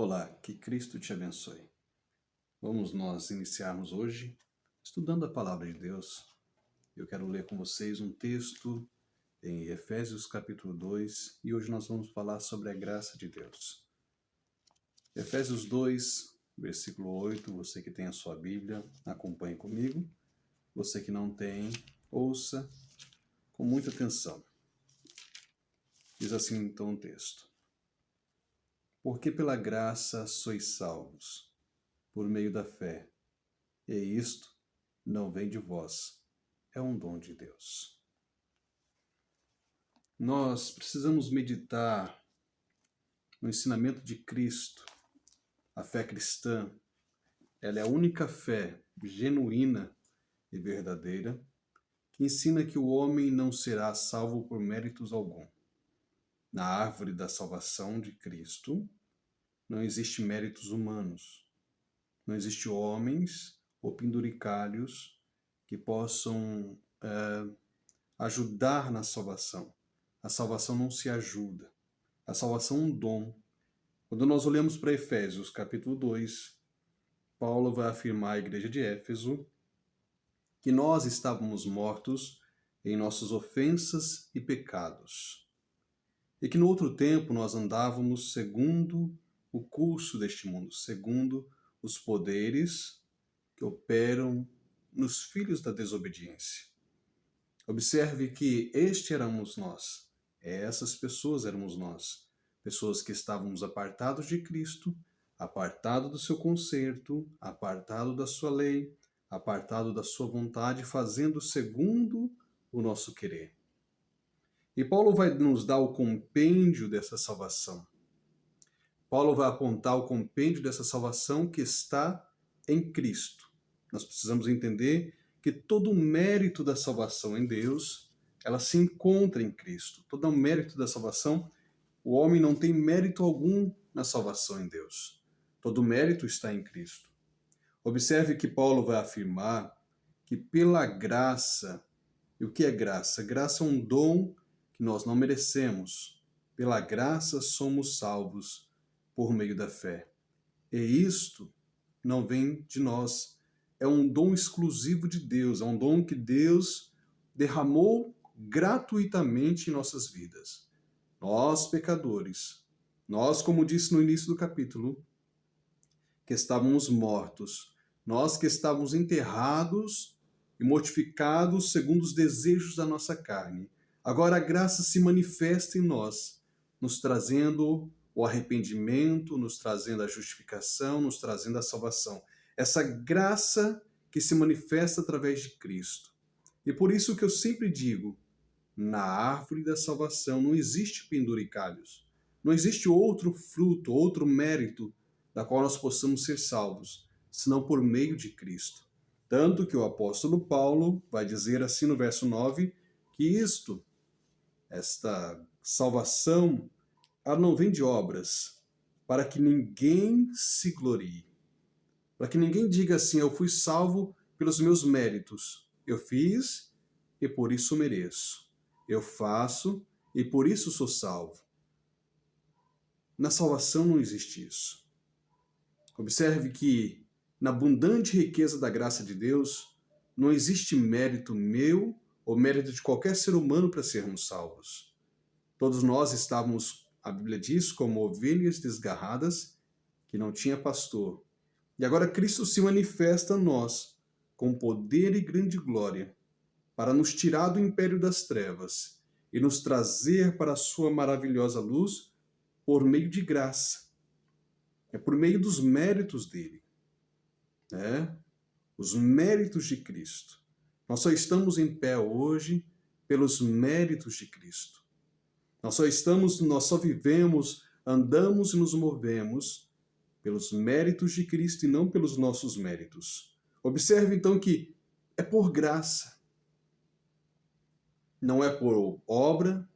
Olá, que Cristo te abençoe. Vamos nós iniciarmos hoje estudando a Palavra de Deus. Eu quero ler com vocês um texto em Efésios capítulo 2 e hoje nós vamos falar sobre a graça de Deus. Efésios 2, versículo 8, você que tem a sua Bíblia, acompanhe comigo. Você que não tem, ouça com muita atenção. Diz assim então o texto. Porque pela graça sois salvos, por meio da fé, e isto não vem de vós, é um dom de Deus. Nós precisamos meditar no ensinamento de Cristo. A fé cristã, ela é a única fé genuína e verdadeira que ensina que o homem não será salvo por méritos algum. Na árvore da salvação de Cristo, não existe méritos humanos. Não existe homens ou penduricalhos que possam ajudar na salvação. A salvação não se ajuda. A salvação é um dom. Quando nós olhamos para Efésios capítulo 2, Paulo vai afirmar à igreja de Éfeso que nós estávamos mortos em nossas ofensas e pecados. E que no outro tempo nós andávamos segundo o curso deste mundo, segundo os poderes que operam nos filhos da desobediência. Observe que éramos nós, essas pessoas éramos nós, pessoas que estávamos apartados de Cristo, apartados do seu conserto, apartados da sua lei, apartados da sua vontade, fazendo segundo o nosso querer. E Paulo vai nos dar o compêndio dessa salvação. Paulo vai apontar o compêndio dessa salvação que está em Cristo. Nós precisamos entender que todo o mérito da salvação em Deus, ela se encontra em Cristo. Todo o mérito da salvação, o homem não tem mérito algum na salvação em Deus. Todo o mérito está em Cristo. Observe que Paulo vai afirmar que pela graça, e o que é graça? Graça é um dom que nós não merecemos. Pela graça somos salvos por meio da fé. E isto não vem de nós. É um dom exclusivo de Deus. É um dom que Deus derramou gratuitamente em nossas vidas. Nós, pecadores, nós, como disse no início do capítulo, que estávamos mortos, nós que estávamos enterrados e mortificados segundo os desejos da nossa carne. Agora a graça se manifesta em nós, nos trazendo o arrependimento, nos trazendo a justificação, nos trazendo a salvação. Essa graça que se manifesta através de Cristo. E por isso que eu sempre digo, na árvore da salvação não existe penduricalhos. Não existe outro fruto, outro mérito da qual nós possamos ser salvos, senão por meio de Cristo. Tanto que o apóstolo Paulo vai dizer assim no verso 9, que esta salvação, ela não vem de obras, para que ninguém se glorie. Para que ninguém diga assim, eu fui salvo pelos meus méritos. Eu fiz e por isso mereço. Eu faço e por isso sou salvo. Na salvação não existe isso. Observe que na abundante riqueza da graça de Deus, não existe mérito meu ou mérito de qualquer ser humano para sermos salvos. Todos nós estávamos, a Bíblia diz, como ovelhas desgarradas, que não tinha pastor. E agora Cristo se manifesta a nós, com poder e grande glória, para nos tirar do império das trevas e nos trazer para a sua maravilhosa luz por meio de graça. É por meio dos méritos dele. Os méritos de Cristo. Nós só estamos em pé hoje pelos méritos de Cristo. Nós só vivemos, andamos e nos movemos pelos méritos de Cristo e não pelos nossos méritos. Observe então que é por graça. Não é por obra,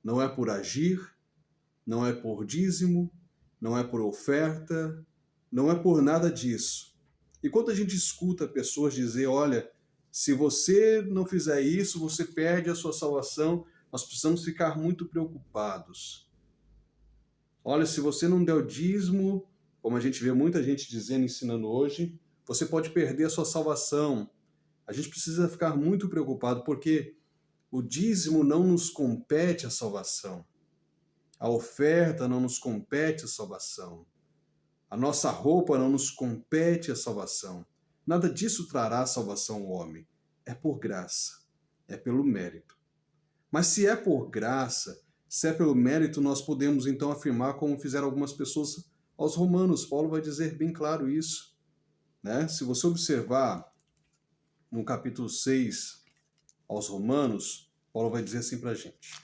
não é por agir, não é por dízimo, não é por oferta, não é por nada disso. E quando a gente escuta pessoas dizer, olha, se você não fizer isso, você perde a sua salvação, nós precisamos ficar muito preocupados. Olha, se você não der o dízimo, como a gente vê muita gente dizendo, ensinando hoje, você pode perder a sua salvação. A gente precisa ficar muito preocupado, porque o dízimo não nos compete a salvação. A oferta não nos compete a salvação. A nossa roupa não nos compete a salvação. Nada disso trará salvação ao homem. É por graça, é pelo mérito. Mas se é por graça, se é pelo mérito, nós podemos então afirmar, como fizeram algumas pessoas aos romanos. Paulo vai dizer bem claro isso, né? Se você observar no capítulo 6 aos romanos, Paulo vai dizer assim para a gente: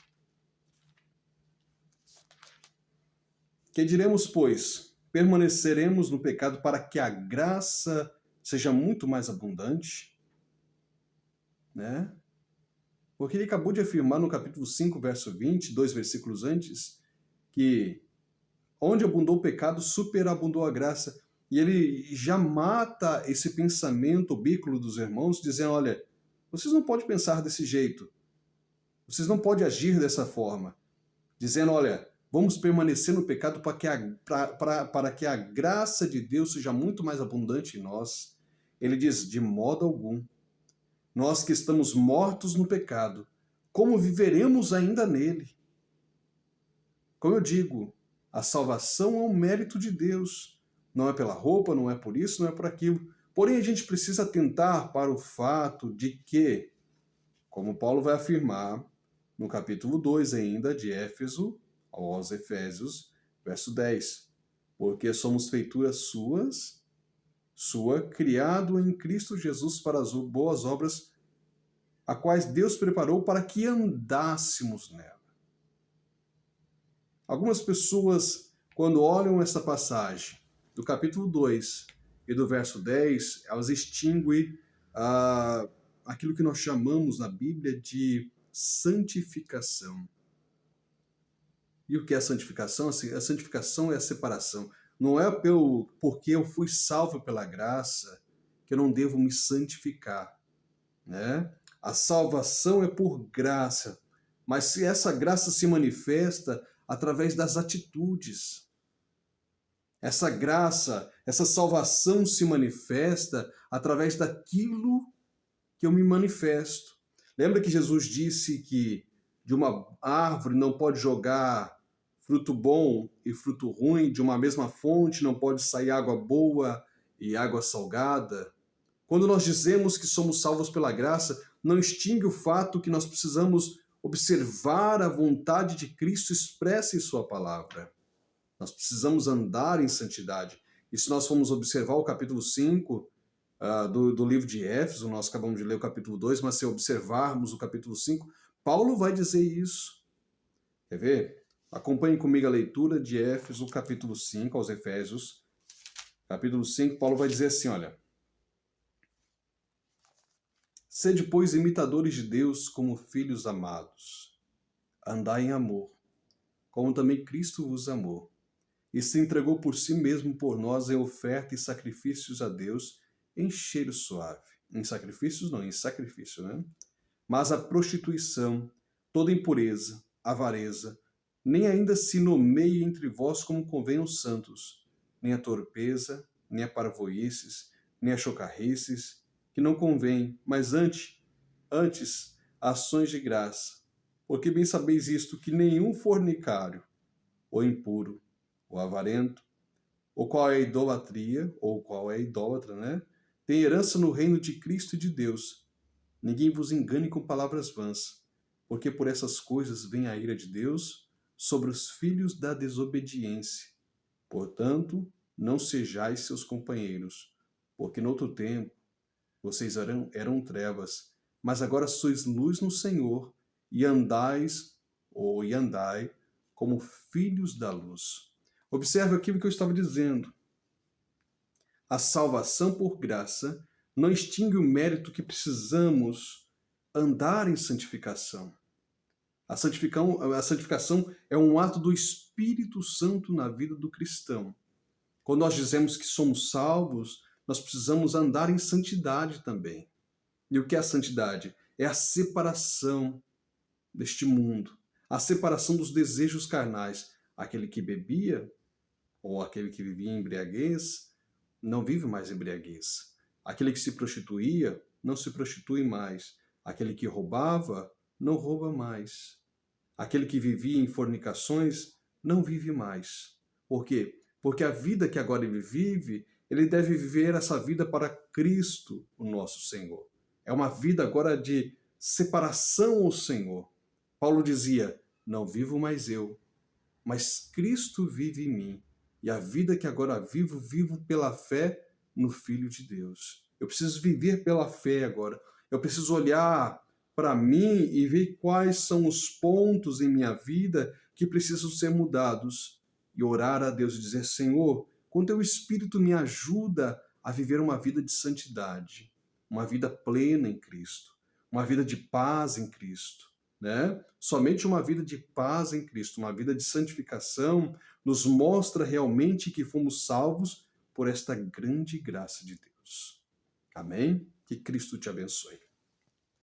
que diremos, pois? Permaneceremos no pecado para que a graça seja muito mais abundante? Né? Porque ele acabou de afirmar no capítulo 5, verso 20, 2 versículos antes, que onde abundou o pecado, superabundou a graça. E ele já mata esse pensamento bíblico dos irmãos, dizendo, olha, vocês não podem pensar desse jeito. Vocês não podem agir dessa forma. Dizendo, olha, vamos permanecer no pecado para que a graça de Deus seja muito mais abundante em nós. Ele diz, de modo algum. Nós que estamos mortos no pecado, como viveremos ainda nele? Como eu digo, a salvação é um mérito de Deus. Não é pela roupa, não é por isso, não é por aquilo. Porém, a gente precisa atentar para o fato de que, como Paulo vai afirmar no capítulo 2 ainda de Éfeso, aos Efésios, verso 10, porque somos feituras sua, criado em Cristo Jesus para as boas obras, a quais Deus preparou para que andássemos nela. Algumas pessoas, quando olham essa passagem do capítulo 2 e do verso 10, elas extinguem aquilo que nós chamamos na Bíblia de santificação. E o que é a santificação? A santificação é a separação. Não é porque eu fui salvo pela graça que eu não devo me santificar, né? A salvação é por graça, mas se essa graça se manifesta através das atitudes. Essa graça, essa salvação se manifesta através daquilo que eu me manifesto. Lembra que Jesus disse que de uma árvore não pode jogar fruto bom e fruto ruim, de uma mesma fonte não pode sair água boa e água salgada? Quando nós dizemos que somos salvos pela graça, não extingue o fato que nós precisamos observar a vontade de Cristo expressa em sua palavra. Nós precisamos andar em santidade. E se nós formos observar o capítulo 5 do livro de Éfeso, nós acabamos de ler o capítulo 2, mas se observarmos o capítulo 5, Paulo vai dizer isso. Quer ver? Acompanhe comigo a leitura de Éfeso, capítulo 5, aos Efésios. Capítulo 5, Paulo vai dizer assim, olha: sede, pois, imitadores de Deus como filhos amados. Andai em amor, como também Cristo vos amou, e se entregou por si mesmo por nós em oferta e sacrifícios a Deus em cheiro suave. Em sacrifícios não, em sacrifício, né? Mas a prostituição, toda impureza, avareza, nem ainda se nomeie entre vós como convém aos santos, nem a torpeza, nem a parvoíces, nem a chocarrices, que não convém, mas antes ações de graça. Porque bem sabeis isto, que nenhum fornicário, ou impuro, ou avarento, ou qual é a idolatria, ou qual é a idólatra, né? Tem herança no reino de Cristo e de Deus. Ninguém vos engane com palavras vãs, porque por essas coisas vem a ira de Deus sobre os filhos da desobediência. Portanto, não sejais seus companheiros, porque noutro tempo vocês eram trevas, mas agora sois luz no Senhor, e andai como filhos da luz. Observe aquilo que eu estava dizendo. A salvação por graça não extingue o mérito que precisamos andar em santificação. A santificação é um ato do Espírito Santo na vida do cristão. Quando nós dizemos que somos salvos, nós precisamos andar em santidade também. E o que é a santidade? É a separação deste mundo, a separação dos desejos carnais, Aquele que bebia, ou aquele que vivia em embriaguez, não vive mais embriaguez. Aquele que se prostituía, não se prostitui mais. Aquele que roubava, não rouba mais. Aquele que vivia em fornicações, não vive mais. Por quê? Porque a vida que agora ele vive, ele deve viver essa vida para Cristo, o nosso Senhor. É uma vida agora de separação ao Senhor. Paulo dizia, não vivo mais eu, mas Cristo vive em mim. E a vida que agora vivo, vivo pela fé no Filho de Deus. Eu preciso viver pela fé agora. Eu preciso olhar para mim e ver quais são os pontos em minha vida que precisam ser mudados. E orar a Deus e dizer, Senhor, com teu Espírito me ajuda a viver uma vida de santidade, uma vida plena em Cristo, uma vida de paz em Cristo. Né? Somente uma vida de paz em Cristo, uma vida de santificação, nos mostra realmente que fomos salvos por esta grande graça de Deus. Amém? Que Cristo te abençoe.